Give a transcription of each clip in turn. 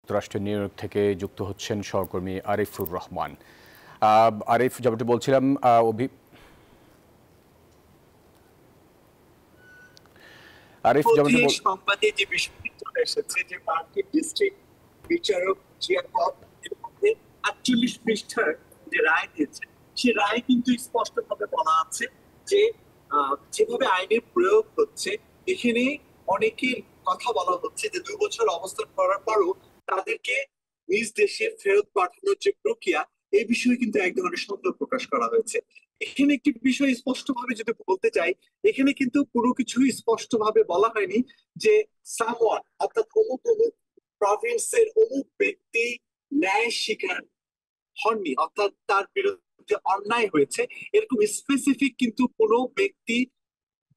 যুক্তরাষ্ট্রের new York থেকে যুক্ত হচ্ছেন সহকর্মী আরিফুর রহমান। আরিফ, যেমনটি বলছিলাম, সংবাদে যে বিষয়টি চলে এসেছে যে মার্কিন ডিস্ট্রিক্ট বিচারক জিয়া কব 48 পৃষ্ঠার যে রায় দিয়েছে, সে রায় কিন্তু স্পষ্টভাবে বলা আছে যে যেভাবে আইনের প্রয়োগ হচ্ছে, এখানে অনেকের কথা বলা হচ্ছে যে 2 বছর অবস্থান করার পরও তাদেরকে নিজ দেশে ফেরত পাঠানোর যে প্রক্রিয়া, এই বিষয়ে কিন্তু এক ধরনের সন্দেহ প্রকাশ করা হয়েছে। এখানে একটি বিষয় স্পষ্টভাবে যদি বলতে চাই, এখানে কিন্তু পুরো কিছুই স্পষ্টভাবে বলা হয়নি যে সামওয়ান অর্থাৎ অমুক অমুক প্রভিন্সের অমুক ব্যক্তি ন্যায় শিকার হননি, অর্থাৎ তার বিরুদ্ধে অন্যায় হয়েছে, এরকম স্পেসিফিক কিন্তু কোনো ব্যক্তি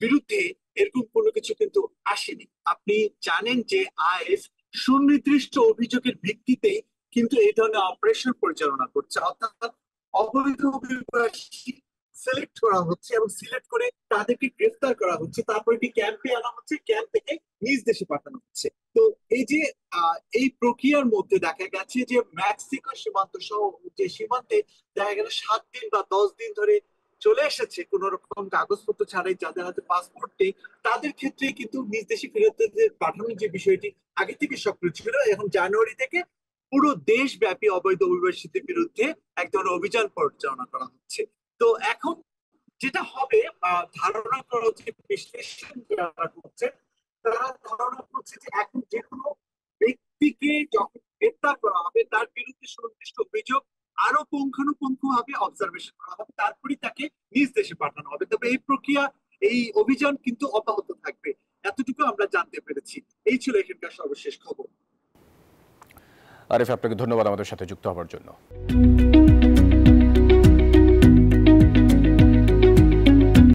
বিরুদ্ধে এরকম কোনো কিছু কিন্তু আসেনি। আপনি জানেন যে আইএস সুনির্দিষ্ট অভিযোগের ভিত্তিতে কিন্তু এই ধরনের অপারেশন পরিচালনা করছে, অর্থাৎ অবৈধ অভিবাসী সিলেক্ট করা হচ্ছে এবং সিলেক্ট করে তাদেরকে গ্রেফতার করা হচ্ছে, তারপর একটি ক্যাম্পে আনা হচ্ছে, ক্যাম্প থেকে নিজ দেশে পাঠানো হচ্ছে। তো এই যে এই প্রক্রিয়ার মধ্যে দেখা গেছে যে মেক্সিকো সীমান্ত সহ যে সীমান্তে দেখা গেল 7 দিন বা 10 দিন ধরে চলে এসেছে কোন রকম কাগজপত্র ছাড়াই, যাদের হাতে পাসপোর্ট নেই, তাদের ক্ষেত্রে কিন্তু নিজ দেশে ফেরত পাঠানোর যে বিষয়টি আগে থেকে সক্রিয় ছিল, এখন জানুয়ারি থেকে পুরো দেশব্যাপী অবৈধ অভিবাসীদের বিরুদ্ধে এক ধরনের অভিযান পরিচালনা করা হচ্ছে। তো এখন যেটা হবে, ধারণা করা হচ্ছে, বিশ্লেষণ যারা করছে তারা ধারণা করছে যে এখন যে কোনো ব্যক্তিকে যখন গ্রেফতার করা হবে, তার বিরুদ্ধে সুনির্দিষ্ট অভিযোগ আরো পুঙ্খানুপুঙ্খ ভাবে অবজারভেশন করা হবে, তারপরে তাকে নিজ দেশে পাঠানো হবে। তবে এই প্রক্রিয়া, এই অভিযান কিন্তু অব্যাহত থাকবে, এতটুকু আমরা জানতে পেরেছি। এই ছিল এখানকার সর্বশেষ খবর। আরিফ, আপনাকে ধন্যবাদ আমাদের সাথে যুক্ত হওয়ার জন্য।